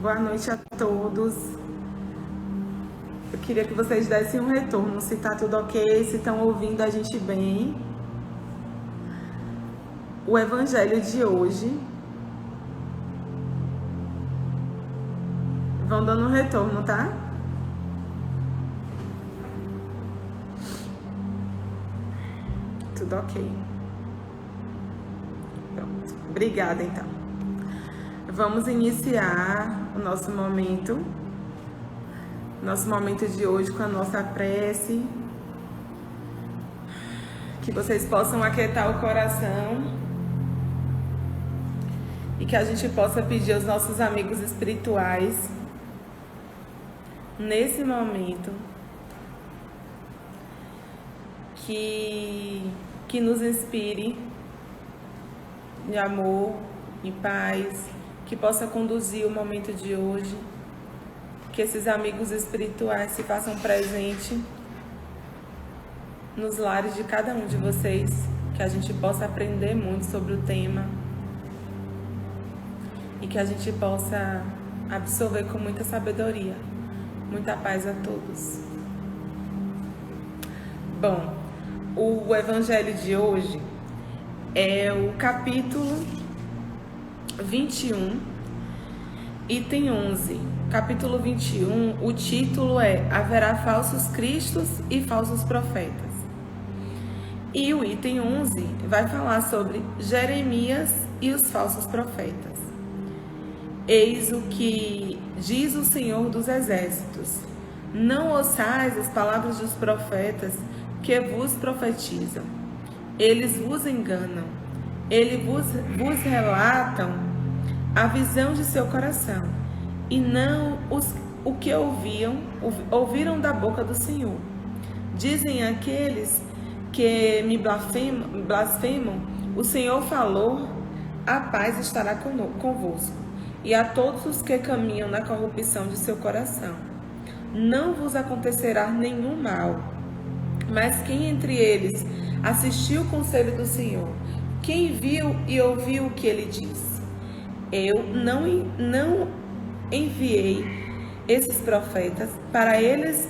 Boa noite a todos. Eu queria que vocês dessem um retorno, se tá tudo ok, se estão ouvindo a gente bem. O evangelho de hoje. Vão dando um retorno, tá? Tudo ok. Pronto. Obrigada, então. Vamos iniciar o nosso momento de hoje com a nossa prece. Que vocês possam aquietar o coração e que a gente possa pedir aos nossos amigos espirituais, nesse momento, que nos inspire de amor e paz, que possa conduzir o momento de hoje, que esses amigos espirituais se façam presente nos lares de cada um de vocês, que a gente possa aprender muito sobre o tema e que a gente possa absorver com muita sabedoria. Muita paz a todos. Bom, o evangelho de hoje é o capítulo 21, item 11. Capítulo 21, o título é Haverá falsos cristos e falsos profetas. E o item 11 vai falar sobre Jeremias e os falsos profetas. Eis o que diz o Senhor dos Exércitos: não ouçais as palavras dos profetas que vos profetizam. Eles vos enganam, eles vos relatam a visão de seu coração, e não o que ouviram da boca do Senhor. Dizem aqueles que me blasfemam: o Senhor falou, a paz estará convosco. E a todos os que caminham na corrupção de seu coração, não vos acontecerá nenhum mal. Mas quem entre eles assistiu o conselho do Senhor? Quem viu e ouviu o que ele disse? Eu não enviei esses profetas para eles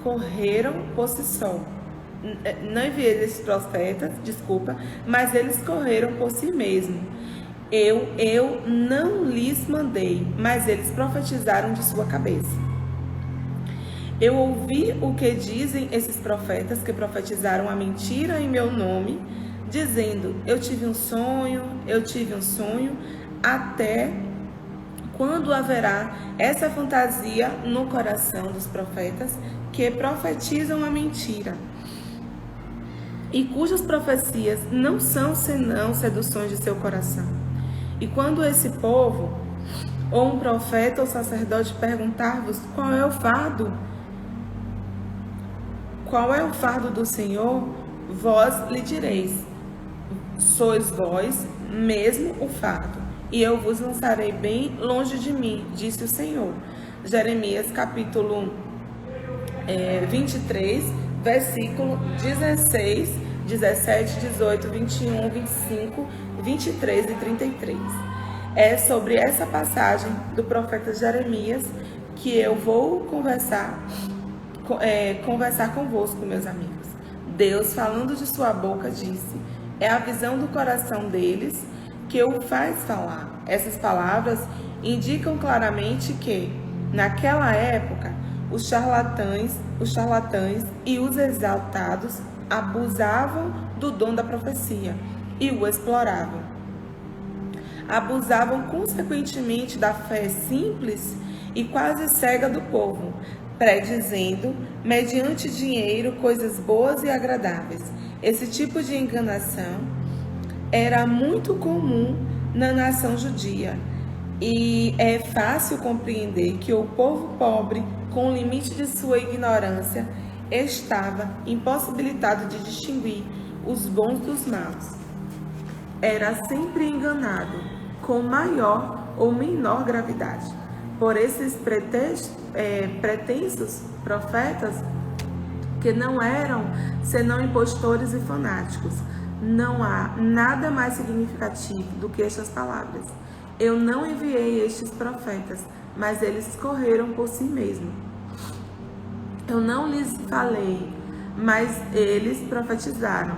correram por si só. Não enviei esses profetas, mas eles correram por si mesmos. Eu não lhes mandei, mas eles profetizaram de sua cabeça. Eu ouvi o que dizem esses profetas que profetizaram a mentira em meu nome, dizendo: eu tive um sonho, até quando haverá essa fantasia no coração dos profetas que profetizam a mentira, e cujas profecias não são senão seduções de seu coração? E quando esse povo, ou um profeta ou sacerdote perguntar-vos qual é o fardo do Senhor, vós lhe direis: sois vós mesmo o fardo, e eu vos lançarei bem longe de mim, disse o Senhor. Jeremias capítulo 23, versículo 16, 17, 18, 21, 25, 23 e 33. É sobre essa passagem do profeta Jeremias que eu vou conversar convosco, meus amigos. Deus, falando de sua boca, disse: é a visão do coração deles que o faz falar. Essas palavras indicam claramente que, naquela época, os charlatães e os exaltados abusavam do dom da profecia e o exploravam. Abusavam consequentemente da fé simples e quase cega do povo, predizendo, mediante dinheiro, coisas boas e agradáveis. Esse tipo de enganação era muito comum na nação judia, e é fácil compreender que o povo pobre, com o limite de sua ignorância, estava impossibilitado de distinguir os bons dos maus. Era sempre enganado, com maior ou menor gravidade, por esses pretensos profetas, que não eram senão impostores e fanáticos. Não há nada mais significativo do que estas palavras. Eu não enviei estes profetas, mas eles correram por si mesmos. Eu não lhes falei, mas eles profetizaram.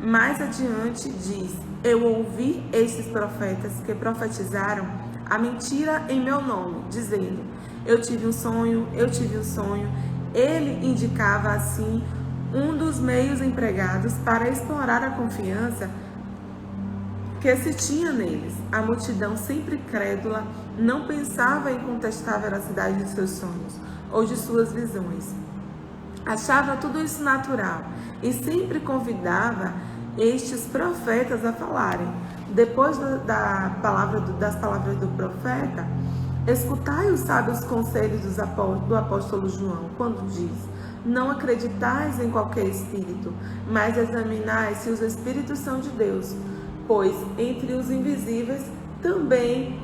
Mais adiante diz: eu ouvi estes profetas que profetizaram a mentira em meu nome, dizendo: eu tive um sonho, eu tive um sonho. Ele indicava assim um dos meios empregados para explorar a confiança que se tinha neles. A multidão, sempre crédula, não pensava em contestar a veracidade de seus sonhos ou de suas visões. Achava tudo isso natural e sempre convidava estes profetas a falarem. Depois das palavras do profeta, escutai os sábios conselhos do apóstolo João, quando diz: não acreditais em qualquer espírito, mas examinai se os espíritos são de Deus, pois entre os invisíveis também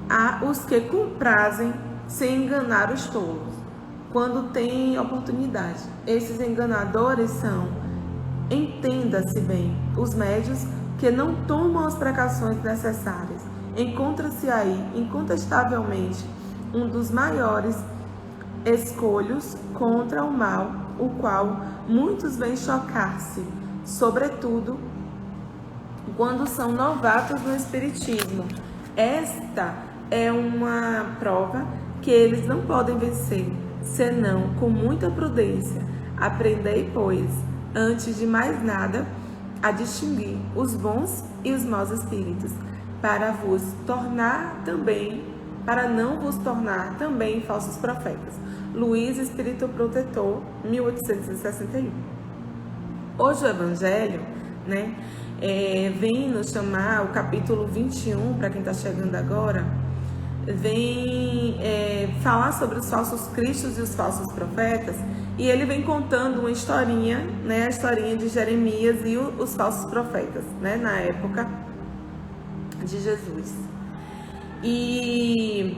há os que comprazem sem enganar os tolos, quando têm oportunidade. Esses enganadores são, entenda-se bem, os médios que não tomam as precauções necessárias. Encontra-se aí, incontestavelmente, um dos maiores escolhos contra o mal, o qual muitos vêm chocar-se, sobretudo quando são novatos no espiritismo. Esta é uma prova que eles não podem vencer, senão com muita prudência. Aprendei, pois, antes de mais nada, a distinguir os bons e os maus espíritos, para não vos tornar também falsos profetas. Luiz, Espírito Protetor, 1861. Hoje o Evangelho, vem nos chamar, o capítulo 21, para quem está chegando agora, vem falar sobre os falsos cristos e os falsos profetas, e ele vem contando uma historinha, a historinha de Jeremias e os falsos profetas, na época de Jesus. E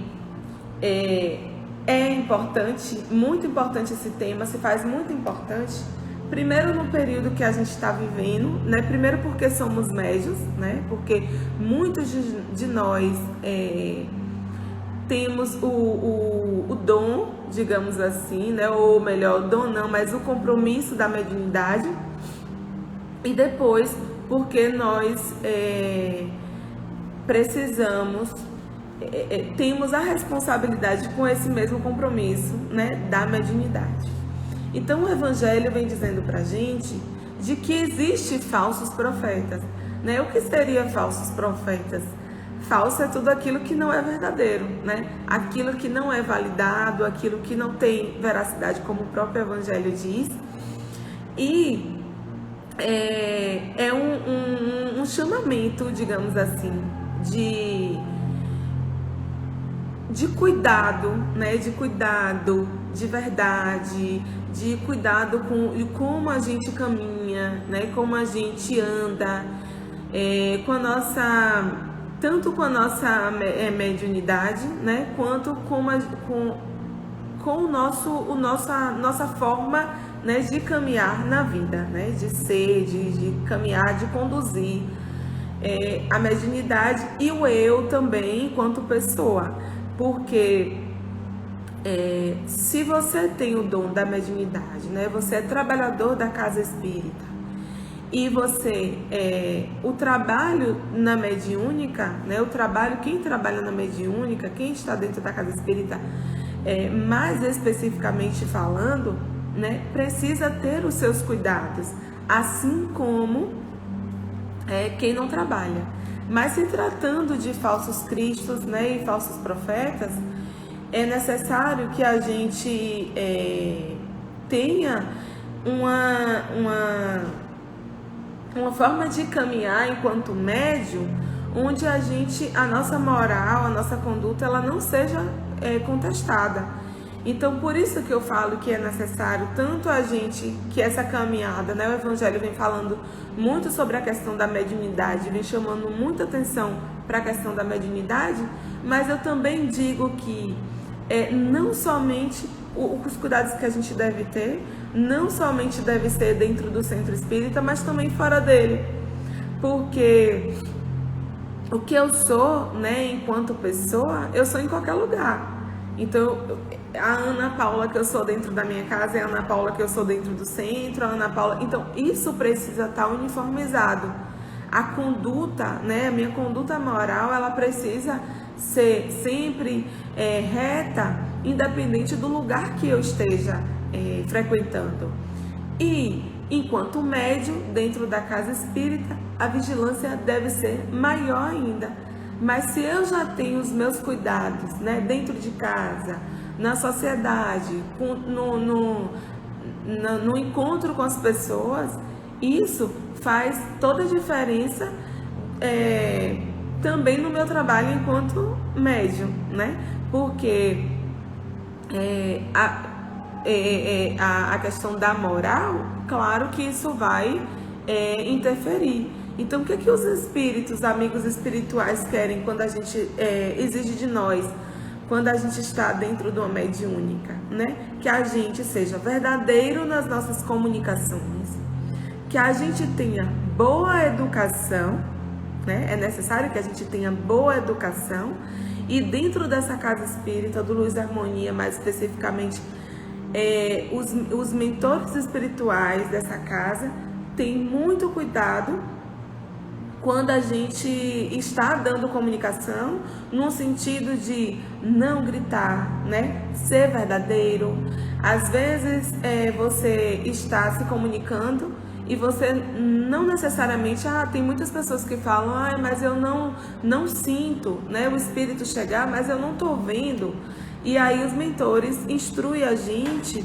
é importante, muito importante esse tema, se faz muito importante, primeiro no período que a gente está vivendo, primeiro porque somos médios, porque muitos de nós temos o dom, digamos assim, ou melhor, o dom não, mas o compromisso da mediunidade, e depois porque nós precisamos, temos a responsabilidade com esse mesmo compromisso, da mediunidade. Então o Evangelho vem dizendo pra gente de que existe falsos profetas, O que seria falsos profetas? Falso é tudo aquilo que não é verdadeiro, Aquilo que não é validado, aquilo que não tem veracidade, como o próprio Evangelho diz. E é um chamamento, digamos assim, de cuidado, de cuidado, de verdade, de cuidado com como a gente caminha, como a gente anda, tanto com a nossa mediunidade, quanto com nossa forma, de caminhar na vida, de ser, de caminhar, de conduzir a mediunidade e o eu também enquanto pessoa, porque se você tem o dom da mediunidade, você é trabalhador da casa espírita, e você, o trabalho na mediúnica, quem trabalha na mediúnica, quem está dentro da casa espírita, mais especificamente falando, precisa ter os seus cuidados, assim como quem não trabalha. Mas se tratando de falsos cristos, e falsos profetas, é necessário que a gente tenha uma forma de caminhar enquanto médium, onde a nossa moral, a nossa conduta, ela não seja contestada. Então, por isso que eu falo que é necessário tanto a gente, que essa caminhada, o Evangelho vem falando muito sobre a questão da mediunidade, vem chamando muita atenção para a questão da mediunidade, mas eu também digo que não somente os cuidados que a gente deve ter, não somente deve ser dentro do centro espírita, mas também fora dele, porque o que eu sou, né, enquanto pessoa, eu sou em qualquer lugar. Então, a Ana Paula que eu sou dentro da minha casa é a Ana Paula que eu sou dentro do centro, a Ana Paula... Então, isso precisa estar uniformizado. A conduta, né, a minha conduta moral, ela precisa ser sempre reta, independente do lugar que eu esteja frequentando. E, enquanto médium, dentro da casa espírita, a vigilância deve ser maior ainda. Mas se eu já tenho os meus cuidados, né, dentro de casa, na sociedade, no encontro com as pessoas, isso faz toda a diferença também no meu trabalho enquanto médium, né? Porque a questão da moral, claro que isso vai interferir. Então, o que que os espíritos, amigos espirituais querem quando a gente exige de nós, quando a gente está dentro de uma mediúnica, né? Que a gente seja verdadeiro nas nossas comunicações, que a gente tenha boa educação, né? É necessário que a gente tenha boa educação. E dentro dessa casa espírita do Luz e Harmonia, mais especificamente, os mentores espirituais dessa casa têm muito cuidado quando a gente está dando comunicação, no sentido de não gritar, né? Ser verdadeiro. Às vezes você está se comunicando e você não necessariamente... tem muitas pessoas que falam, mas eu não sinto, né, o espírito chegar, mas eu não estou vendo. E aí os mentores instruem a gente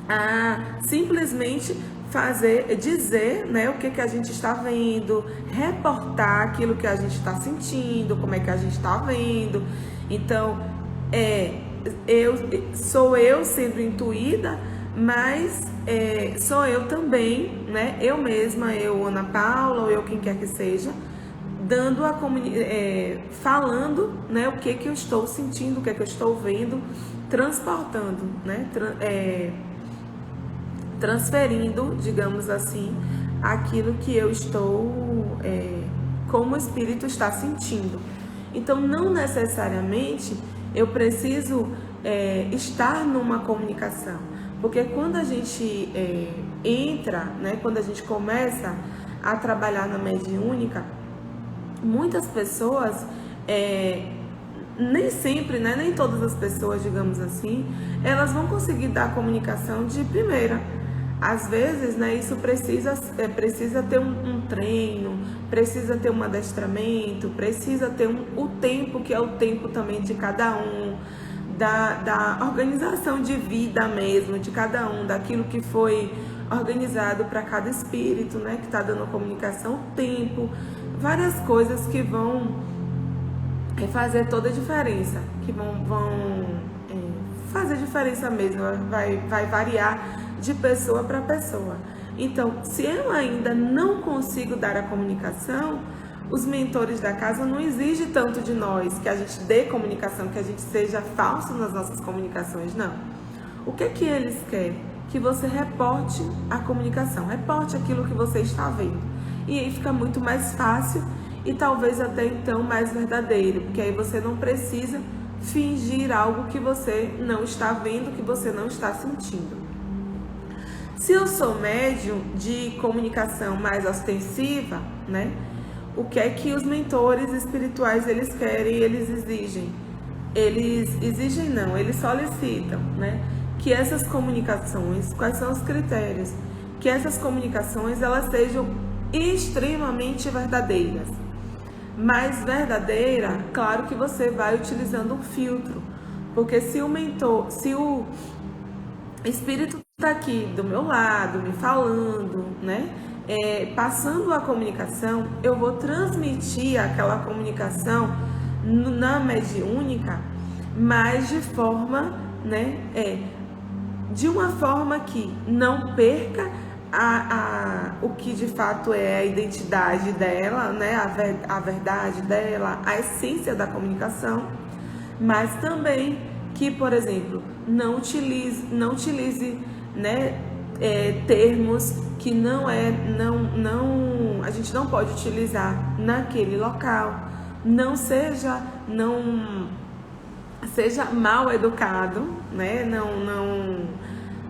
a simplesmente dizer, né, o que a gente está vendo, reportar aquilo que a gente está sentindo, como é que a gente está vendo. Então, sou eu sendo intuída, mas sou eu também, né, eu mesma, eu, Ana Paula, ou eu, quem quer que seja, dando falando, né, o que eu estou sentindo, o que eu estou vendo, transportando, né, transferindo, digamos assim, aquilo que eu estou, como o espírito está sentindo. Então, não necessariamente eu preciso estar numa comunicação, porque quando a gente entra, né, quando a gente começa a trabalhar na mediúnica, muitas pessoas, nem sempre, né, nem todas as pessoas, digamos assim, elas vão conseguir dar a comunicação de primeira. Às vezes, né, isso precisa ter um treino, precisa ter um adestramento, precisa ter o tempo, que é o tempo também de cada um, da organização de vida mesmo, de cada um, daquilo que foi organizado para cada espírito, né, que está dando a comunicação, o tempo, várias coisas que vão fazer toda a diferença, que vão fazer diferença mesmo, vai variar de pessoa para pessoa. Então, se eu ainda não consigo dar a comunicação, os mentores da casa não exigem tanto de nós que a gente dê comunicação, que a gente seja falso nas nossas comunicações, não. O que que eles querem? Que você reporte a comunicação, reporte aquilo que você está vendo. E aí fica muito mais fácil e talvez até então mais verdadeiro, porque aí você não precisa fingir algo que você não está vendo, que você não está sentindo. Se eu sou médium de comunicação mais ostensiva, né, o que é que os mentores espirituais eles querem, eles exigem? Eles exigem não, eles solicitam, né, que essas comunicações, quais são os critérios? Que essas comunicações elas sejam extremamente verdadeiras. Mais verdadeira, claro que você vai utilizando um filtro, porque se o espírito está aqui do meu lado, me falando, né, passando a comunicação, eu vou transmitir aquela comunicação na mediúnica, mas de forma, né, de uma forma que não perca o que de fato é a identidade dela, né, a verdade dela, a essência da comunicação, mas também que, por exemplo, não utilize, né, termos que a gente não pode utilizar naquele local, não seja mal educado, né?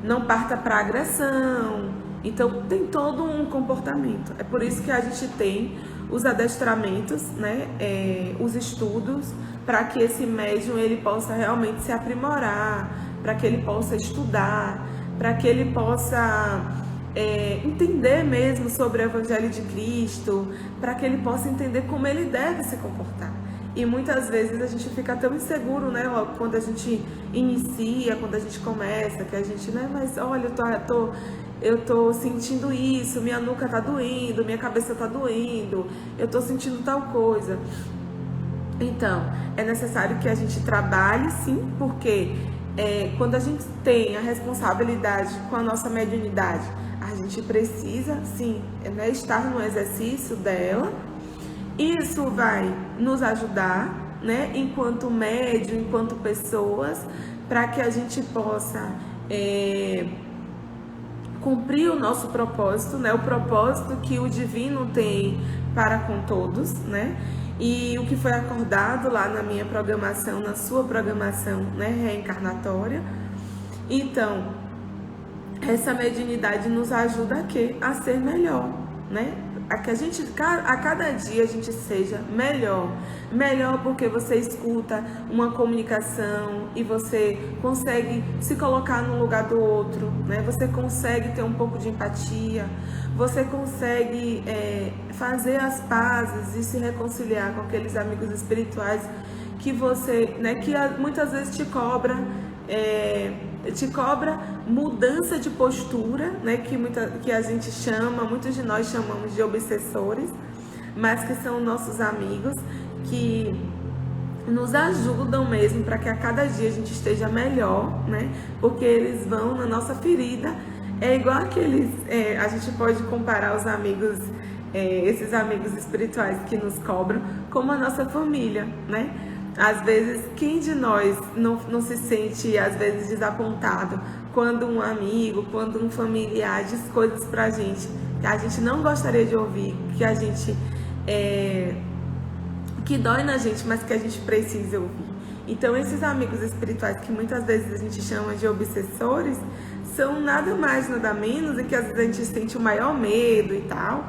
Não parta para agressão. Então tem todo um comportamento. É por isso que a gente tem os adestramentos, né? Os estudos, para que esse médium ele possa realmente se aprimorar, para que ele possa estudar, para que ele possa entender mesmo sobre o Evangelho de Cristo, para que ele possa entender como ele deve se comportar. E muitas vezes a gente fica tão inseguro, né, quando a gente inicia, quando a gente começa, que a gente, né, mas olha, eu tô sentindo isso, minha nuca tá doendo, minha cabeça tá doendo, eu tô sentindo tal coisa. Então, é necessário que a gente trabalhe, sim, porque quando a gente tem a responsabilidade com a nossa mediunidade, a gente precisa, sim, né, estar no exercício dela. Isso vai nos ajudar, né, enquanto médium, enquanto pessoas, para que a gente possa cumprir o nosso propósito, né, o propósito que o divino tem para com todos, né, e o que foi acordado lá na minha programação, na sua programação, né, reencarnatória. Então, essa mediunidade nos ajuda a quê? A ser melhor, né? A que a cada dia a gente seja melhor porque você escuta uma comunicação e você consegue se colocar no lugar do outro, né? Você consegue ter um pouco de empatia, você consegue fazer as pazes e se reconciliar com aqueles amigos espirituais que você, né, que muitas vezes te cobra mudança de postura, né, que a gente chama, muitos de nós chamamos de obsessores, mas que são nossos amigos, que nos ajudam mesmo para que a cada dia a gente esteja melhor, né, porque eles vão na nossa ferida. É igual aqueles, a gente pode comparar os amigos, esses amigos espirituais que nos cobram, como a nossa família, né? Às vezes, quem de nós não se sente, às vezes, desapontado quando um amigo, quando um familiar diz coisas pra gente que a gente não gostaria de ouvir, que a gente que dói na gente, mas que a gente precisa ouvir. Então, esses amigos espirituais que muitas vezes a gente chama de obsessores são nada mais, nada menos, e que às vezes a gente sente o maior medo e tal,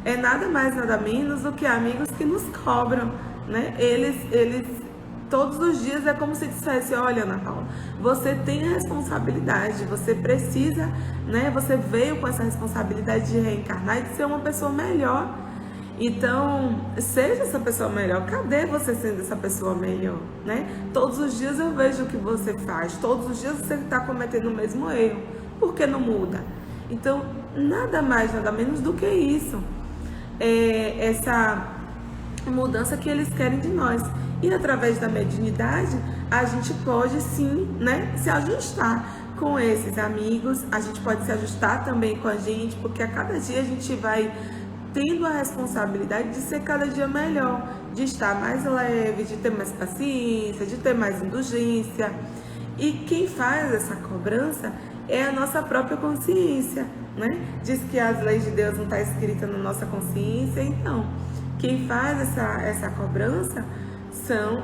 é nada mais, nada menos do que amigos que nos cobram, né? Eles todos os dias é como se dissesse: olha, Ana Paula, você tem a responsabilidade, você precisa, né? Você veio com essa responsabilidade de reencarnar e de ser uma pessoa melhor. Então, seja essa pessoa melhor. Cadê você sendo essa pessoa melhor, né? Todos os dias eu vejo o que você faz, todos os dias você está cometendo o mesmo erro. Por que não muda? Então, nada mais, nada menos do que isso. Essa mudança que eles querem de nós. E através da mediunidade, a gente pode sim, né, se ajustar com esses amigos, a gente pode se ajustar também com a gente, porque a cada dia a gente vai tendo a responsabilidade de ser cada dia melhor, de estar mais leve, de ter mais paciência, de ter mais indulgência. E quem faz essa cobrança é a nossa própria consciência, né? Diz que as leis de Deus não estão escritas na nossa consciência, então quem faz essa cobrança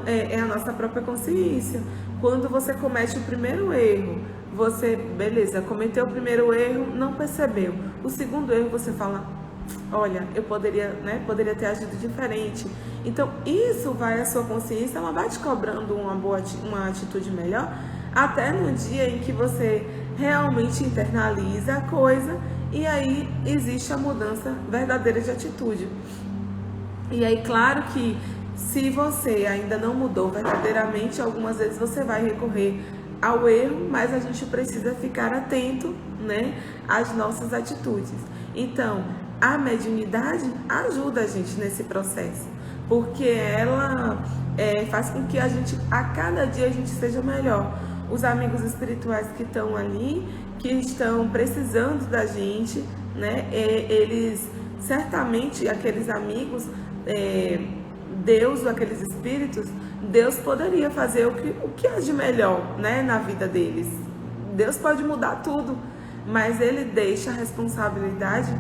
é a nossa própria consciência. Quando você comete o primeiro erro, você, beleza, cometeu o primeiro erro, não percebeu. O segundo erro você fala: olha, eu poderia ter agido diferente. Então, isso vai à sua consciência, ela vai te cobrando uma atitude melhor, até no dia em que você realmente internaliza a coisa, e aí existe a mudança verdadeira de atitude. E aí, claro que se você ainda não mudou verdadeiramente, algumas vezes você vai recorrer ao erro, mas a gente precisa ficar atento, né, às nossas atitudes. Então, a mediunidade ajuda a gente nesse processo, porque ela faz com que a cada dia a gente seja melhor. Os amigos espirituais que estão ali, que estão precisando da gente, né, eles certamente, aqueles amigos, Deus, aqueles espíritos, Deus poderia fazer o que há de melhor, né, na vida deles. Deus pode mudar tudo, mas ele deixa a responsabilidade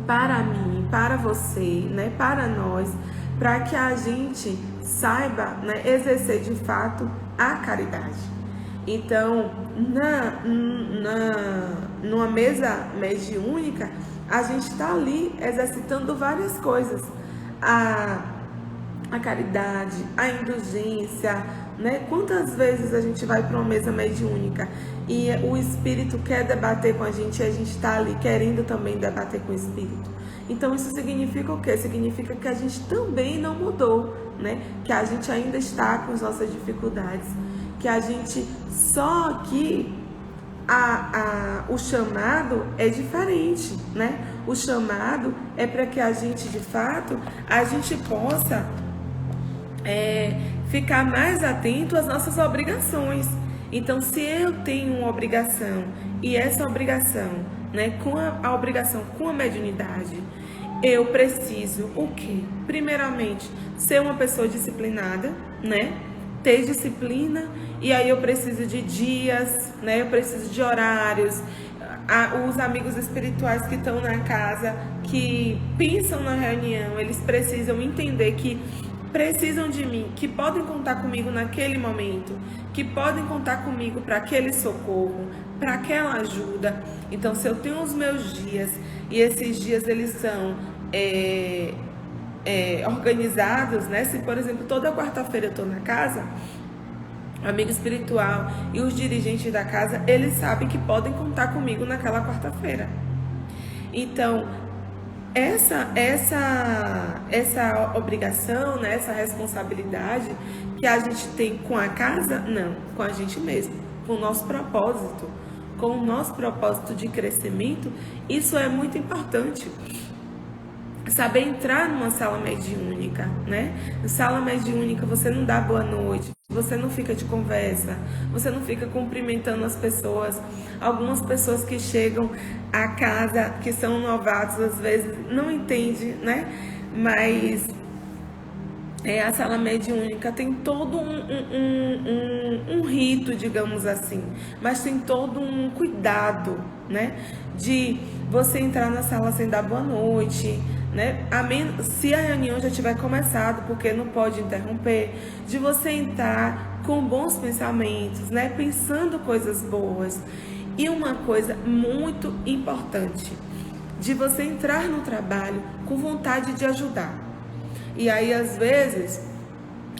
para mim, para você, né, para nós, para que a gente saiba, né, exercer de fato a caridade. Então, numa mesa mediúnica, a gente está ali exercitando várias coisas. A caridade, a indulgência, né? Quantas vezes a gente vai para uma mesa mediúnica e o espírito quer debater com a gente e a gente está ali querendo também debater com o espírito. Então isso significa o quê? Significa que a gente também não mudou, né? Que a gente ainda está com as nossas dificuldades, que a gente só que o chamado é diferente, né? O chamado é para que a gente, de fato, a gente possa ficar mais atento às nossas obrigações. Então, se eu tenho uma obrigação e essa obrigação, né, com a obrigação com a mediunidade, eu preciso o quê? Primeiramente, ser uma pessoa disciplinada, né? Ter disciplina, e aí eu preciso de dias, né? Eu preciso de horários. Os amigos espirituais que estão na casa, que pensam na reunião, eles precisam entender que precisam de mim, que podem contar comigo naquele momento, que podem contar comigo para aquele socorro, para aquela ajuda. Então, se eu tenho os meus dias, e esses dias eles são organizados, né? Se, por exemplo, toda quarta-feira eu estou na casa, o amigo espiritual e os dirigentes da casa, eles sabem que podem contar comigo naquela quarta-feira. Então, essa obrigação, né, essa responsabilidade que a gente tem com a casa, não, com a gente mesmo, com o nosso propósito, com o nosso propósito de crescimento, isso é muito importante. Saber entrar numa sala mediúnica, né? Na sala mediúnica você não dá boa noite, você não fica de conversa, você não fica cumprimentando as pessoas. Algumas pessoas que chegam à casa, que são novatos, às vezes não entendem, né? Mas a sala mediúnica tem todo um rito, digamos assim, mas tem todo um cuidado, né? De você entrar na sala sem dar boa noite, né? Se a reunião já tiver começado, porque não pode interromper, de você entrar com bons pensamentos, né? Pensando coisas boas. E uma coisa muito importante, de você entrar no trabalho com vontade de ajudar. E aí, às vezes,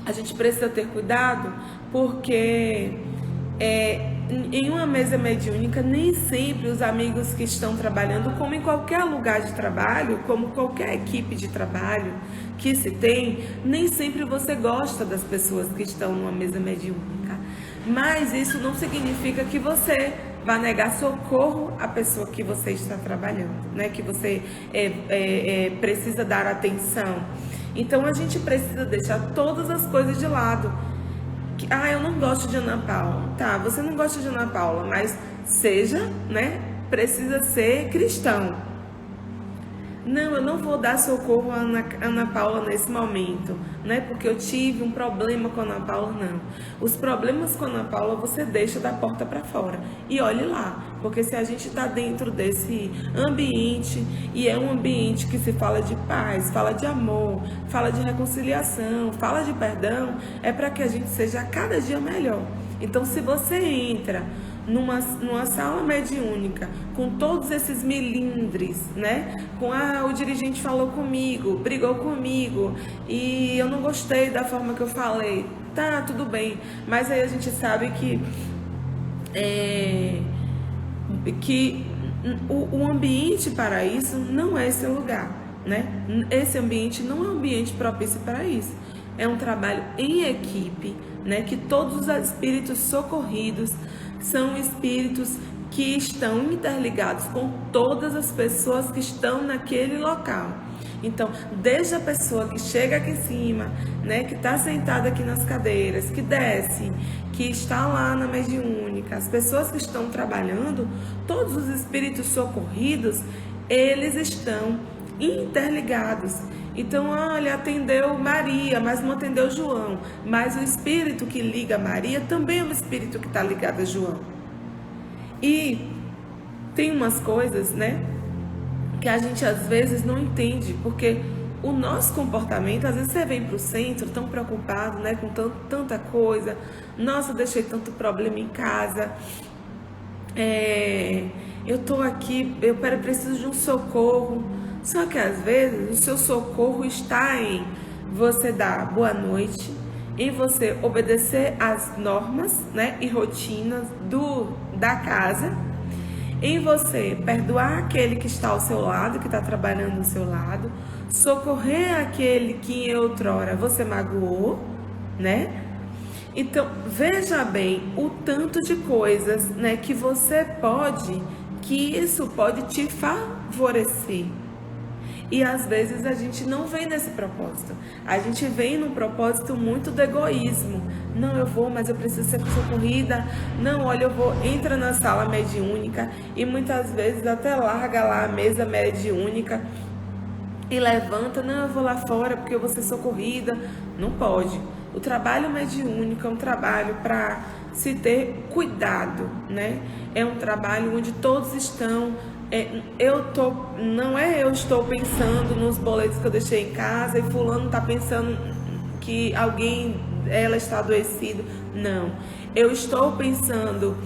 a gente precisa ter cuidado, porque em uma mesa mediúnica, nem sempre os amigos que estão trabalhando, como em qualquer lugar de trabalho, como qualquer equipe de trabalho que se tem, nem sempre você gosta das pessoas que estão numa mesa mediúnica. Mas isso não significa que você vai negar socorro à pessoa que você está trabalhando, né? Que você precisa dar atenção. Então a gente precisa deixar todas as coisas de lado. Eu não gosto de Ana Paula. Tá, você não gosta de Ana Paula, mas seja, né? Precisa ser cristão. Não, eu não vou dar socorro a Ana Paula nesse momento, né? Porque eu tive um problema com a Ana Paula, não. Os problemas com a Ana Paula você deixa da porta para fora. E olhe lá, porque se a gente está dentro desse ambiente, e é um ambiente que se fala de paz, fala de amor, fala de reconciliação, fala de perdão, é para que a gente seja a cada dia melhor. Então, se você entra numa sala mediúnica, com todos esses melindres, né? O dirigente falou comigo, brigou comigo, e eu não gostei da forma que eu falei. Tá, tudo bem, mas aí a gente sabe que o ambiente para isso não é esse lugar, né? Esse ambiente não é um ambiente propício para isso. É um trabalho em equipe, né? Que todos os espíritos socorridos são espíritos que estão interligados com todas as pessoas que estão naquele local. Então, desde a pessoa que chega aqui em cima, né, que está sentada aqui nas cadeiras, que desce, que está lá na mediúnica, as pessoas que estão trabalhando, todos os espíritos socorridos, eles estão interligados. Então, olha, atendeu Maria, mas não atendeu João. Mas o espírito que liga a Maria também é um espírito que está ligado a João. E tem umas coisas, né, que a gente às vezes não entende, porque o nosso comportamento, às vezes você vem para o centro tão preocupado, né, com tanta coisa, nossa, deixei tanto problema em casa, eu tô aqui, eu preciso de um socorro. Só que às vezes o seu socorro está em você dar boa noite, em você obedecer às normas, né, e rotinas da casa, em você perdoar aquele que está ao seu lado, que está trabalhando ao seu lado, socorrer aquele que em outrora você magoou, né? Então, veja bem o tanto de coisas, né, que você pode, que isso pode te favorecer. E às vezes a gente não vem nesse propósito. A gente vem num propósito muito do egoísmo. Não, eu vou, mas eu preciso ser socorrida. Não, olha, eu vou, entra na sala mediúnica e muitas vezes até larga lá a mesa mediúnica e levanta, não, eu vou lá fora porque eu vou ser socorrida. Não pode. O trabalho mediúnico é um trabalho para se ter cuidado, né? É um trabalho onde todos estão... não é eu estou pensando nos boletos que eu deixei em casa e fulano está pensando que ela está adoecida. Não, eu estou pensando...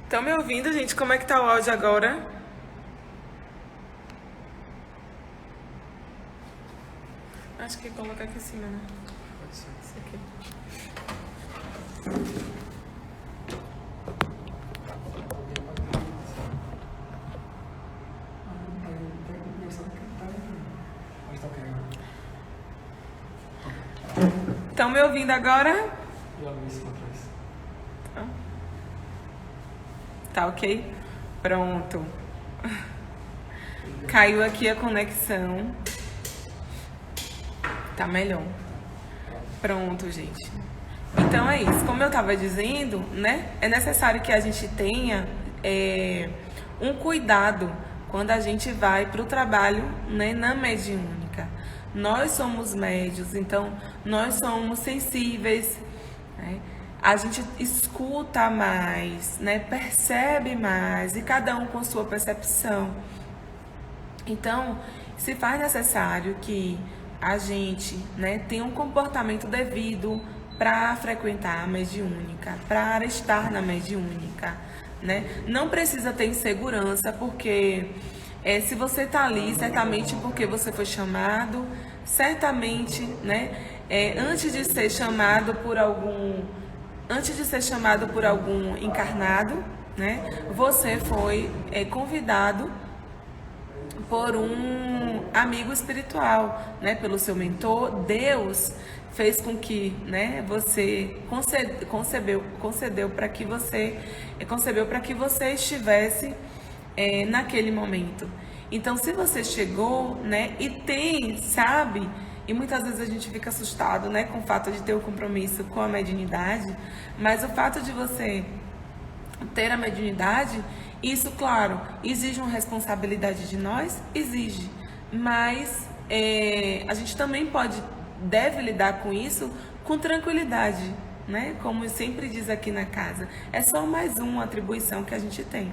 Estão me ouvindo, gente? Como é que tá o áudio agora? Acho que colocar aqui em cima, né? Pode ser. Isso aqui. Estão me ouvindo agora? Tá ok? Pronto. Caiu aqui a conexão. Tá melhor. Pronto, gente. Então é isso. Como eu tava dizendo, né? É necessário que a gente tenha um cuidado quando a gente vai para o trabalho, né, na mediúnica. Nós somos médios, então nós somos sensíveis, né? A gente escuta mais, né? Percebe mais, e cada um com sua percepção. Então, Se faz necessário que a gente, né, tenha um comportamento devido para frequentar a mediúnica, para estar na mediúnica, né? Não precisa ter insegurança, porque se você está ali, certamente porque você foi chamado, certamente, né, antes de ser chamado por algum encarnado, né, você foi convidado por um amigo espiritual, né, pelo seu mentor. Deus fez com que, né, você concebeu para que você estivesse naquele momento. Então, se você chegou, né, sabe, e muitas vezes a gente fica assustado, né, com o fato de ter o compromisso com a mediunidade, mas o fato de você ter a mediunidade, isso, claro, exige uma responsabilidade de nós, exige, mas a gente também deve lidar com isso com tranquilidade, né? Como sempre diz aqui na casa, é só mais uma atribuição que a gente tem.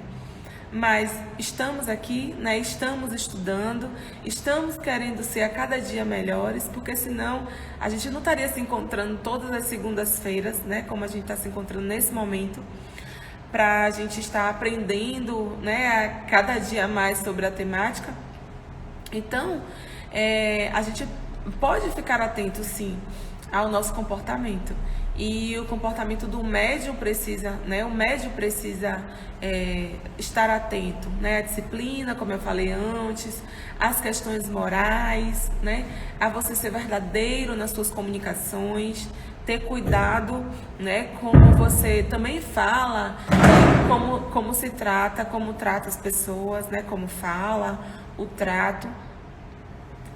Mas estamos aqui, né? Estamos estudando, estamos querendo ser a cada dia melhores, porque senão a gente não estaria se encontrando todas as segundas-feiras, né? Como a gente está se encontrando nesse momento, para a gente estar aprendendo, né, a cada dia mais sobre a temática. Então, a gente pode ficar atento, sim, ao nosso comportamento. E o comportamento do médium precisa, né, o médium precisa estar atento, né, à disciplina, como eu falei antes, às questões morais, né, a você ser verdadeiro nas suas comunicações, ter cuidado, né, como você também fala, como se trata, como trata as pessoas, né, como fala, o trato,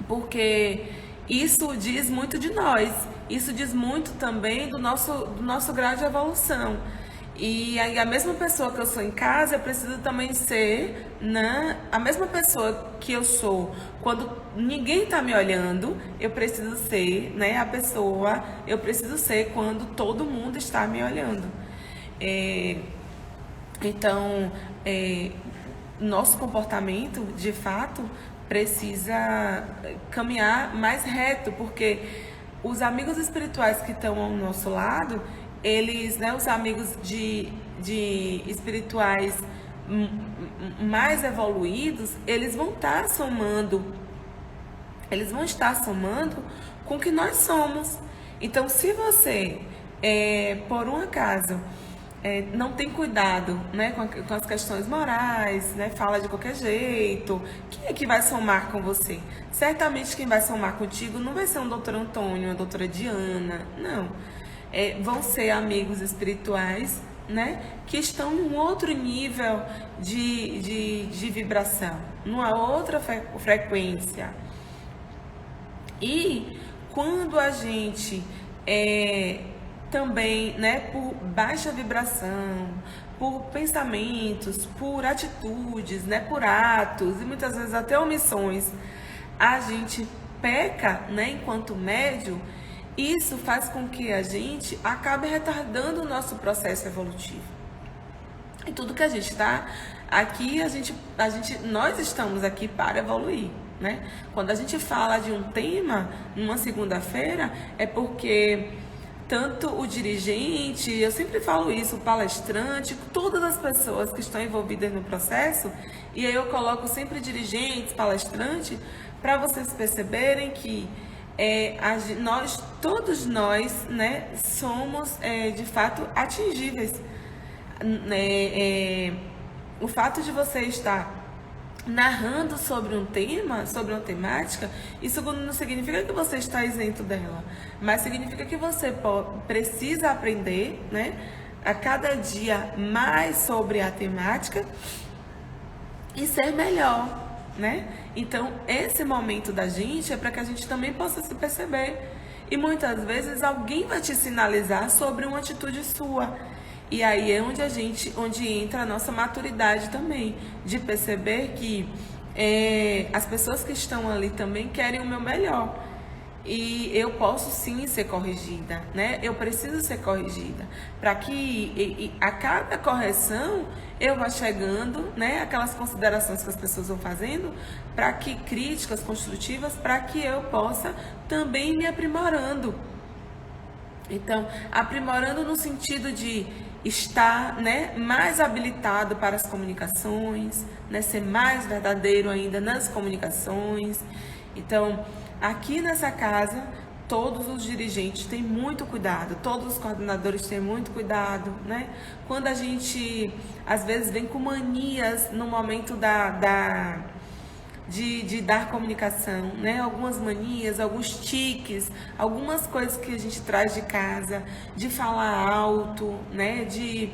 porque isso diz muito de nós, isso diz muito também do nosso grau de evolução. E aí, a mesma pessoa que eu sou em casa, eu preciso também ser, né, a mesma pessoa que eu sou quando ninguém está me olhando, eu preciso ser, né, eu preciso ser quando todo mundo está me olhando. Então, nosso comportamento, de fato, precisa caminhar mais reto, porque os amigos espirituais que estão ao nosso lado, eles, né, os amigos de espirituais mais evoluídos, eles vão estar somando com o que nós somos. Então, se você, por um acaso, não tem cuidado, né, com as questões morais, né, fala de qualquer jeito, quem é que vai somar com você? Certamente quem vai somar contigo não vai ser um doutor Antônio, uma doutora Diana, não. Vão ser amigos espirituais, né, que estão num outro nível de vibração, numa outra frequência. E quando a gente também, né, por baixa vibração, por pensamentos, por atitudes, né, por atos e muitas vezes até omissões, a gente peca, né, enquanto médium, isso faz com que a gente acabe retardando o nosso processo evolutivo. E tudo que a gente está aqui, nós estamos aqui para evoluir, né? Quando a gente fala de um tema numa segunda-feira, é porque tanto o dirigente, eu sempre falo isso, o palestrante, todas as pessoas que estão envolvidas no processo, e aí eu coloco sempre dirigentes, palestrantes, para vocês perceberem que todos nós, né, somos de fato atingíveis. O fato de você estar narrando sobre um tema, sobre uma temática, isso não significa que você está isento dela, mas significa que você precisa aprender, né, a cada dia mais sobre a temática e ser melhor, né? Então, esse momento da gente é para que a gente também possa se perceber. E muitas vezes alguém vai te sinalizar sobre uma atitude sua. E aí é onde entra a nossa maturidade também, de perceber que as pessoas que estão ali também querem o meu melhor. E eu posso sim ser corrigida, né? Eu preciso ser corrigida para que a cada correção eu vá chegando, né? Aquelas considerações que as pessoas vão fazendo, para que críticas construtivas, para que eu possa também me aprimorando. Então, aprimorando no sentido de estar, né, mais habilitado para as comunicações, né, ser mais verdadeiro ainda nas comunicações. Então, aqui nessa casa, todos os dirigentes têm muito cuidado, todos os coordenadores têm muito cuidado, né? Quando a gente, às vezes, vem com manias no momento de dar comunicação, né? Algumas manias, alguns tiques, algumas coisas que a gente traz de casa, de falar alto, né? De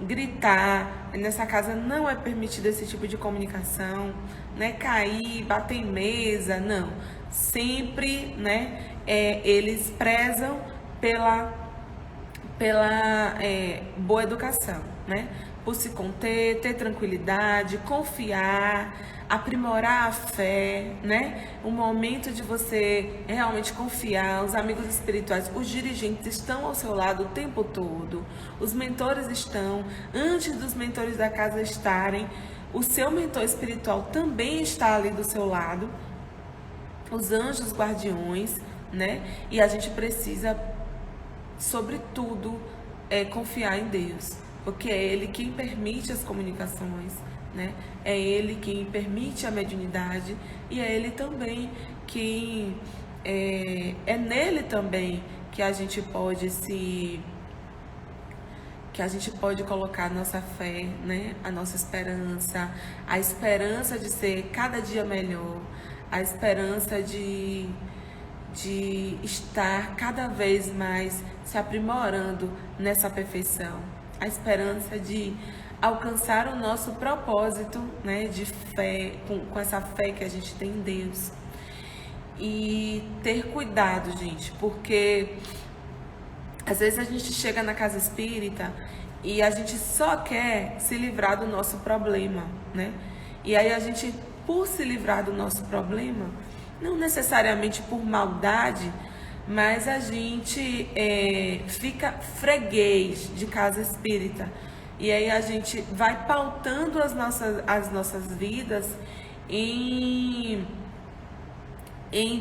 gritar. Nessa casa não é permitido esse tipo de comunicação, né? Cair, bater em mesa, não. Sempre, né? Eles prezam pela boa educação, né? Por se conter, ter tranquilidade, confiar, aprimorar a fé, né? O momento de você realmente confiar, os amigos espirituais, os dirigentes estão ao seu lado o tempo todo, os mentores estão, antes dos mentores da casa estarem, o seu mentor espiritual também está ali do seu lado, os anjos guardiões, né? E a gente precisa, sobretudo, confiar em Deus, porque é Ele quem permite as comunicações, né? É Ele quem permite a mediunidade e é Ele também quem é nele também que a gente pode colocar a nossa fé, né? A nossa esperança, a esperança de ser cada dia melhor, a esperança de estar cada vez mais se aprimorando nessa perfeição, a esperança de alcançar o nosso propósito, né, de fé, com essa fé que a gente tem em Deus. E ter cuidado, gente, porque às vezes a gente chega na casa espírita e a gente só quer se livrar do nosso problema, né? E aí a gente, por se livrar do nosso problema, não necessariamente por maldade, mas a gente fica freguês de casa espírita. E aí a gente vai pautando as nossas vidas em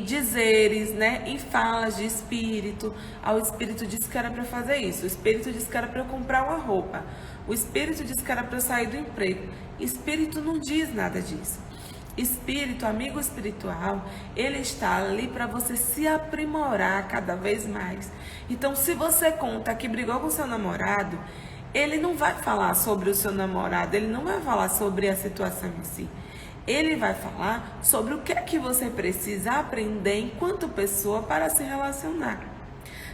dizeres, né? Em falas de espírito. O espírito disse que era para fazer isso, o espírito disse que era para eu comprar uma roupa, o espírito disse que era para eu sair do emprego. Espírito não diz nada disso. Espírito, amigo espiritual, ele está ali para você se aprimorar cada vez mais. Então, se você conta que brigou com seu namorado, ele não vai falar sobre o seu namorado, ele não vai falar sobre a situação em si. Ele vai falar sobre o que é que você precisa aprender enquanto pessoa para se relacionar.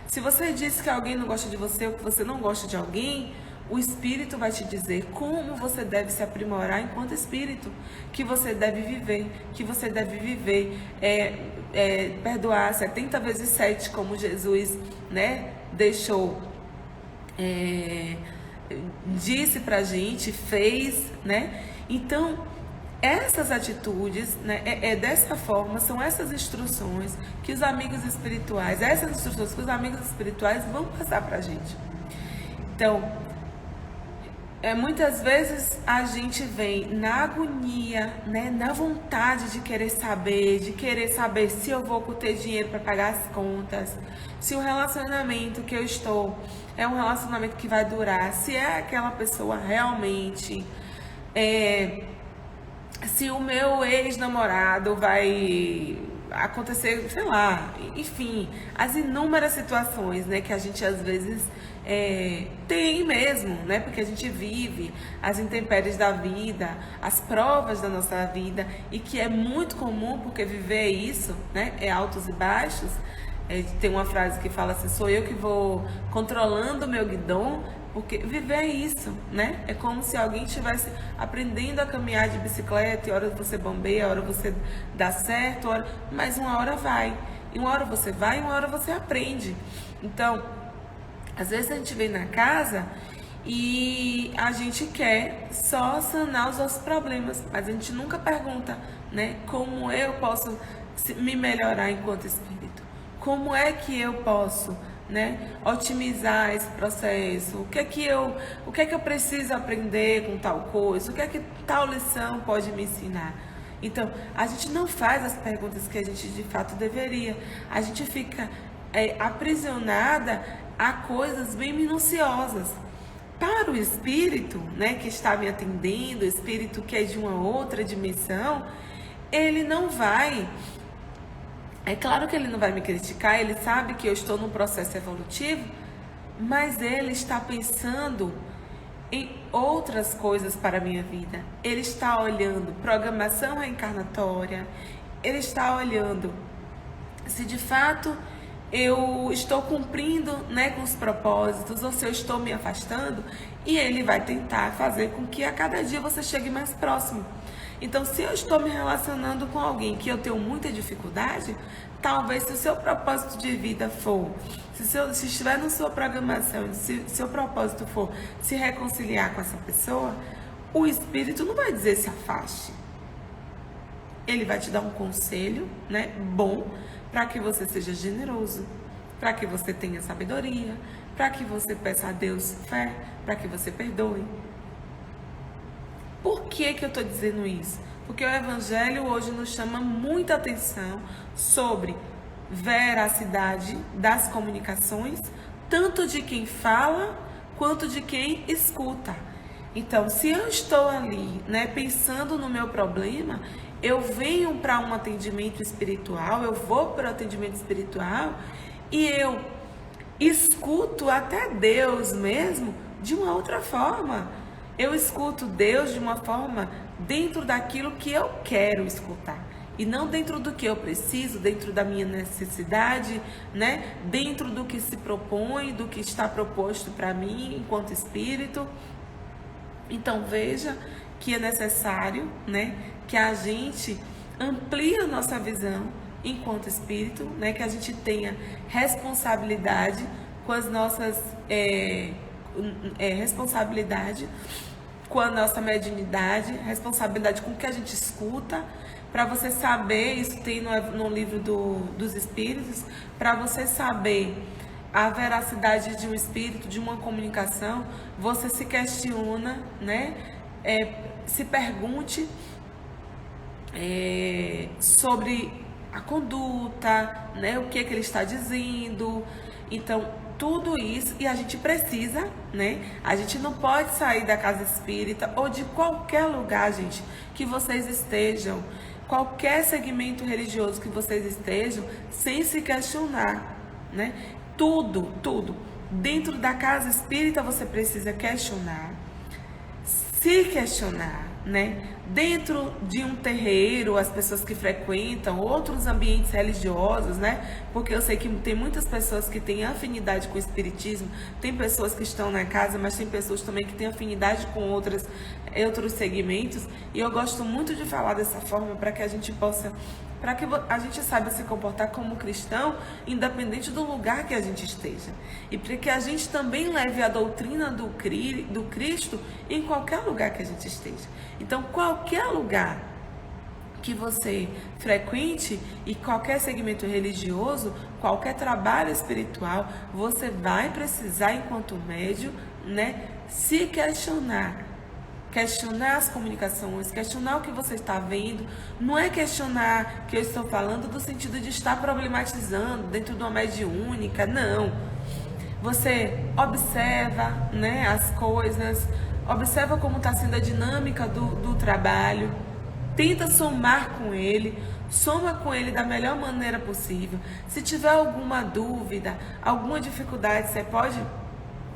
Se você diz que alguém não gosta de você ou que você não gosta de alguém, o Espírito vai te dizer como você deve se aprimorar enquanto Espírito, que você deve viver, perdoar 70 vezes 7, como Jesus, né, disse pra gente, fez, né? Então, essas atitudes, né, dessa forma, são essas instruções que os amigos espirituais, vão passar pra gente. Então, muitas vezes a gente vem na agonia, né, na vontade de querer saber se eu vou ter dinheiro para pagar as contas, se o relacionamento que eu estou é um relacionamento que vai durar, se é aquela pessoa realmente, se o meu ex-namorado vai acontecer, sei lá, enfim, as inúmeras situações, né, que a gente às vezes tem mesmo, né, porque a gente vive as intempéries da vida, as provas da nossa vida, e que é muito comum, porque viver isso, né, é altos e baixos. Tem uma frase que fala assim: sou eu que vou controlando o meu guidão, porque viver é isso, né? É como se alguém estivesse aprendendo a caminhar de bicicleta, e hora você bombeia, hora você dá certo, mas uma hora vai. E uma hora você vai, e uma hora você aprende. Então, às vezes a gente vem na casa e a gente quer só sanar os nossos problemas, mas a gente nunca pergunta, né? Como eu posso me melhorar enquanto espírito? Como é que eu posso, né, otimizar esse processo? O que é que eu preciso aprender com tal coisa? O que é que tal lição pode me ensinar? Então, a gente não faz as perguntas que a gente de fato deveria. A gente fica aprisionada a coisas bem minuciosas. Para o espírito, né, que está me atendendo, o espírito que é de uma outra dimensão, ele não vai... É claro que ele não vai me criticar, ele sabe que eu estou num processo evolutivo, mas ele está pensando em outras coisas para a minha vida. Ele está olhando programação reencarnatória, ele está olhando se de fato eu estou cumprindo, né, com os propósitos, ou se eu estou me afastando, e ele vai tentar fazer com que a cada dia você chegue mais próximo. Então, se eu estou me relacionando com alguém que eu tenho muita dificuldade, talvez se o seu propósito de vida for, se estiver na sua programação, se seu propósito for se reconciliar com essa pessoa, o espírito não vai dizer se afaste. Ele vai te dar um conselho, né, bom, para que você seja generoso, para que você tenha sabedoria, para que você peça a Deus fé, para que você perdoe. Por que eu estou dizendo isso? Porque o Evangelho hoje nos chama muita atenção sobre veracidade das comunicações, tanto de quem fala quanto de quem escuta. Então, se eu estou ali, né, pensando no meu problema, eu venho para um atendimento espiritual, eu vou para o atendimento espiritual e eu escuto até Deus mesmo de uma outra forma. Eu escuto Deus de uma forma dentro daquilo que eu quero escutar e não dentro do que eu preciso, dentro da minha necessidade, né? Dentro do que se propõe, do que está proposto para mim enquanto espírito. Então veja que é necessário, né, que a gente amplie a nossa visão enquanto espírito, né, que a gente tenha responsabilidade com as nossas responsabilidade com a nossa mediunidade, responsabilidade com o que a gente escuta, para você saber, isso tem no livro dos espíritos, para você saber a veracidade de um espírito, de uma comunicação, você se questiona, né? Se pergunte sobre a conduta, né? O que ele está dizendo. Então, tudo isso, e a gente precisa, né? A gente não pode sair da casa espírita ou de qualquer lugar, gente, que vocês estejam, qualquer segmento religioso que vocês estejam, sem se questionar, né? Tudo. Dentro da casa espírita você precisa questionar, se questionar, né? Dentro de um terreiro, as pessoas que frequentam outros ambientes religiosos, né? Porque eu sei que tem muitas pessoas que têm afinidade com o espiritismo, tem pessoas que estão na casa, mas tem pessoas também que têm afinidade com outros segmentos, e eu gosto muito de falar dessa forma para que a gente possa, para que a gente saiba se comportar como cristão, independente do lugar que a gente esteja. E para que a gente também leve a doutrina do Cristo em qualquer lugar que a gente esteja. Então, qualquer lugar que você frequente e qualquer segmento religioso, qualquer trabalho espiritual, você vai precisar, enquanto médium, né, se questionar as comunicações, questionar o que você está vendo. Não é questionar que eu estou falando do sentido de estar problematizando dentro de uma mediúnica, não. Você observa, né, as coisas, observa como está sendo a dinâmica do trabalho, tenta somar com ele, soma com ele da melhor maneira possível. Se tiver alguma dúvida, alguma dificuldade, você pode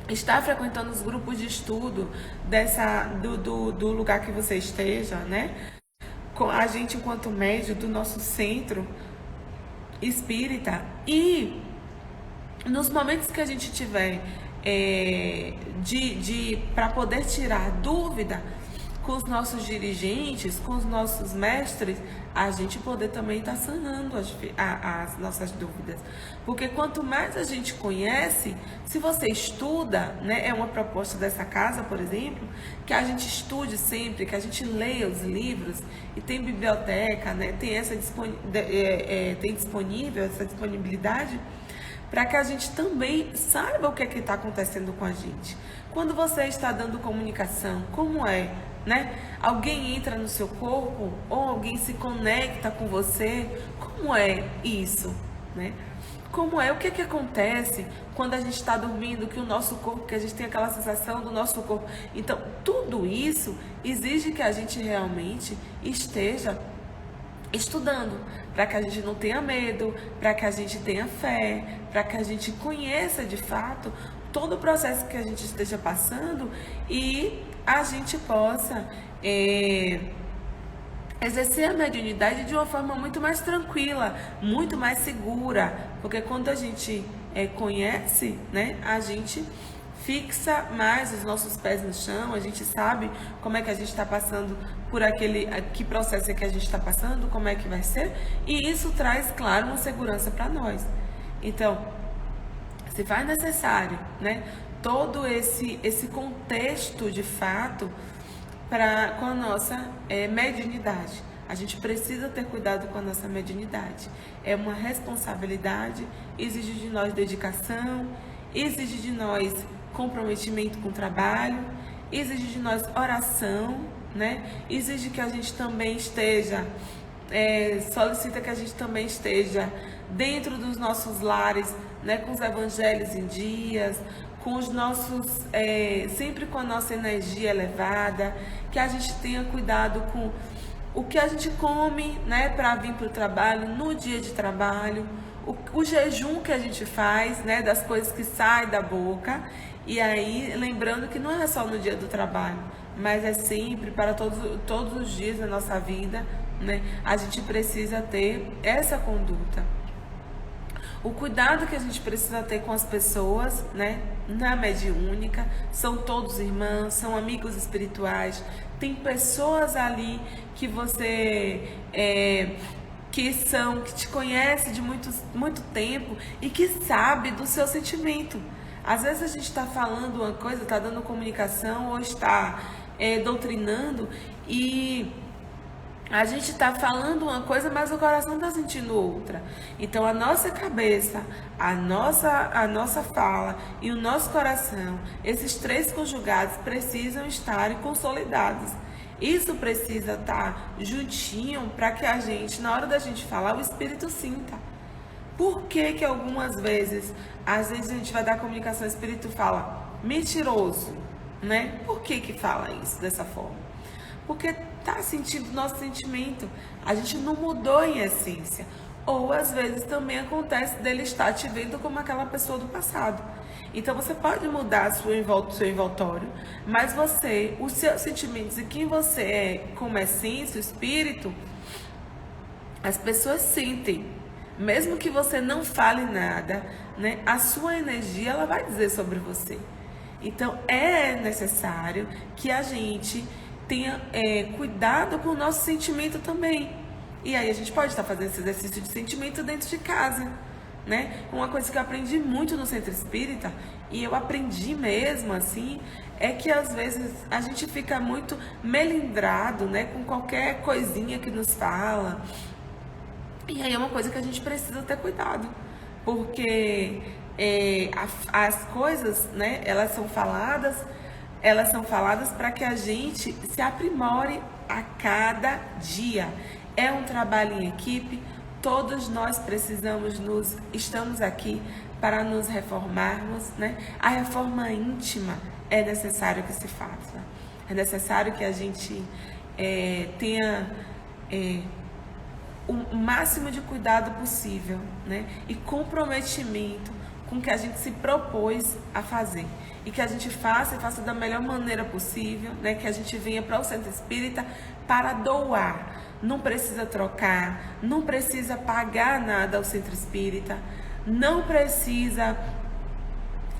estar frequentando os grupos de estudo do lugar que você esteja, né? Com a gente, enquanto médium do nosso centro espírita, e nos momentos que a gente tiver para poder tirar dúvida, com os nossos dirigentes, com os nossos mestres, a gente poder também estar sanando as nossas dúvidas. Porque quanto mais a gente conhece, se você estuda, né, é uma proposta dessa casa, por exemplo, que a gente estude sempre, que a gente leia os livros, e tem biblioteca, né, tem disponível essa disponibilidade, para que a gente também saiba o que é que está acontecendo com a gente. Quando você está dando comunicação, como é, né? Alguém entra no seu corpo ou alguém se conecta com você, como é isso, né? Como é, o que é que acontece quando a gente está dormindo, que o nosso corpo, que a gente tem aquela sensação do nosso corpo. Então, tudo isso exige que a gente realmente esteja estudando, para que a gente não tenha medo, para que a gente tenha fé, para que a gente conheça de fato todo o processo que a gente esteja passando e a gente possa exercer a mediunidade de uma forma muito mais tranquila, muito mais segura, porque quando a gente conhece, né, a gente fixa mais os nossos pés no chão, a gente sabe como é que a gente está passando por que processo é que a gente está passando, como é que vai ser, e isso traz, claro, uma segurança para nós. Então, se faz necessário, né, todo esse contexto de fato com a nossa mediunidade. A gente precisa ter cuidado com a nossa mediunidade. É uma responsabilidade, exige de nós dedicação, exige de nós comprometimento com o trabalho, exige de nós oração, né? Exige que a gente também esteja, solicita que a gente também esteja dentro dos nossos lares, né? Com os evangelhos em dias, com os nossos, sempre com a nossa energia elevada, que a gente tenha cuidado com o que a gente come, né? Para vir para o trabalho, no dia de trabalho, o jejum que a gente faz, né? Das coisas que saem da boca. E aí, lembrando que não é só no dia do trabalho, mas é sempre para todos os dias da nossa vida, né? A gente precisa ter essa conduta. O cuidado que a gente precisa ter com as pessoas, né? Na mediúnica, são todos irmãos, são amigos espirituais, tem pessoas ali que você que te conhece de muito tempo e que sabe do seu sentimento. Às vezes a gente está falando uma coisa, está dando comunicação ou está doutrinando e a gente está falando uma coisa, mas o coração está sentindo outra. Então a nossa cabeça, a nossa fala e o nosso coração, esses três conjugados precisam estar consolidados. Isso precisa estar juntinho para que a gente, na hora da gente falar, o Espírito sinta. Por que algumas vezes, às vezes a gente vai dar comunicação, o Espírito fala mentiroso, né? Por que fala isso dessa forma? Porque está sentindo o nosso sentimento, a gente não mudou em essência. Ou às vezes também acontece dele estar te vendo como aquela pessoa do passado. Então você pode mudar seu envoltório, mas os seus sentimentos e quem você é como essência, o espírito, as pessoas sentem. Mesmo que você não fale nada, né, a sua energia ela vai dizer sobre você. Então é necessário que a gente tenha cuidado com o nosso sentimento também. E aí a gente pode estar fazendo esse exercício de sentimento dentro de casa, né? Uma coisa que eu aprendi muito no Centro Espírita, e eu aprendi mesmo assim, é que às vezes a gente fica muito melindrado, né, com qualquer coisinha que nos fala. E aí é uma coisa que a gente precisa ter cuidado, porque as coisas, né, elas são faladas para que a gente se aprimore a cada dia. É um trabalho em equipe, todos nós estamos aqui para nos reformarmos, né? A reforma íntima é necessário que se faça, é necessário que a gente tenha o máximo de cuidado possível, né? E comprometimento com o que a gente se propôs a fazer. E que a gente faça da melhor maneira possível, né? Que a gente venha para o Centro Espírita para doar. Não precisa trocar, não precisa pagar nada ao Centro Espírita,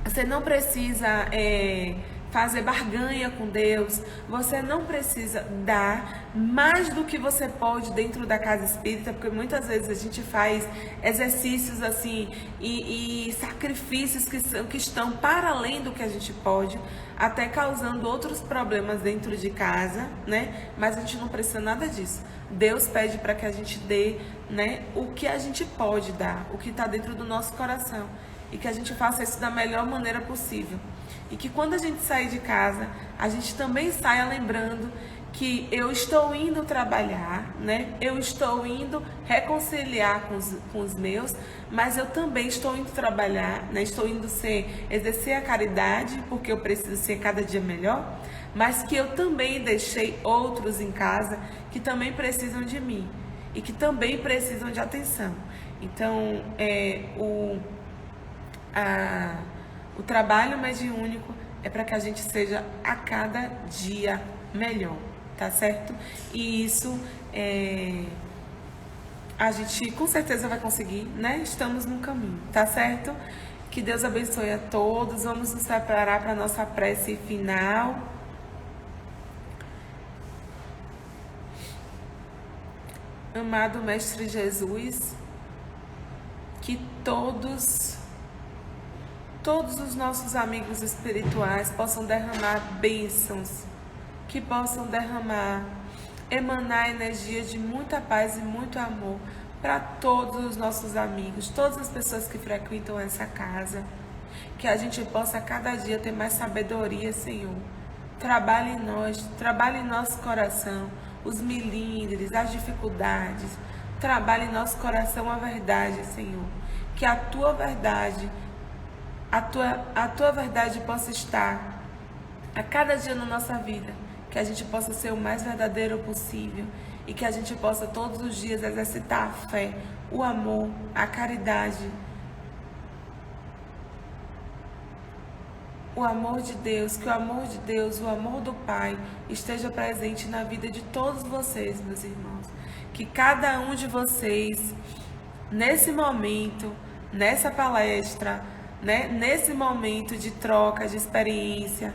você não precisa fazer barganha com Deus, você não precisa dar mais do que você pode dentro da casa espírita, porque muitas vezes a gente faz exercícios assim e sacrifícios que estão para além do que a gente pode, até causando outros problemas dentro de casa, né? Mas a gente não precisa nada disso. Deus pede para que a gente dê, né, o que a gente pode dar, o que está dentro do nosso coração, e que a gente faça isso da melhor maneira possível. E que quando a gente sair de casa, a gente também saia lembrando que eu estou indo trabalhar, né? Eu estou indo reconciliar com os meus, mas eu também estou indo trabalhar, né? Estou indo exercer a caridade, porque eu preciso ser cada dia melhor, mas que eu também deixei outros em casa que também precisam de mim e que também precisam de atenção. Então, o trabalho mediúnico é para que a gente seja a cada dia melhor, tá certo? E isso a gente com certeza vai conseguir, né? Estamos no caminho, tá certo? Que Deus abençoe a todos. Vamos nos preparar para a nossa prece final. Amado Mestre Jesus, que todos os nossos amigos espirituais possam derramar bênçãos, que possam emanar energia de muita paz e muito amor para todos os nossos amigos, todas as pessoas que frequentam essa casa, que a gente possa cada dia ter mais sabedoria, Senhor. Trabalhe em nós, trabalhe em nosso coração, os milindres, as dificuldades, trabalhe em nosso coração a verdade, Senhor, que a Tua verdade possa estar a cada dia na nossa vida, que a gente possa ser o mais verdadeiro possível e que a gente possa todos os dias exercitar a fé, o amor, a caridade, o amor de Deus, que o amor de Deus, o amor do Pai esteja presente na vida de todos vocês, meus irmãos. Que cada um de vocês, nesse momento, nessa palestra, né, nesse momento de troca, de experiência,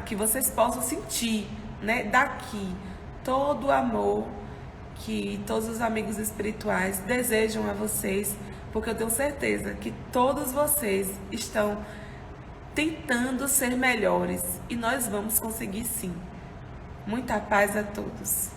que vocês possam sentir, né, daqui todo o amor que todos os amigos espirituais desejam a vocês, porque eu tenho certeza que todos vocês estão tentando ser melhores e nós vamos conseguir sim. Muita paz a todos.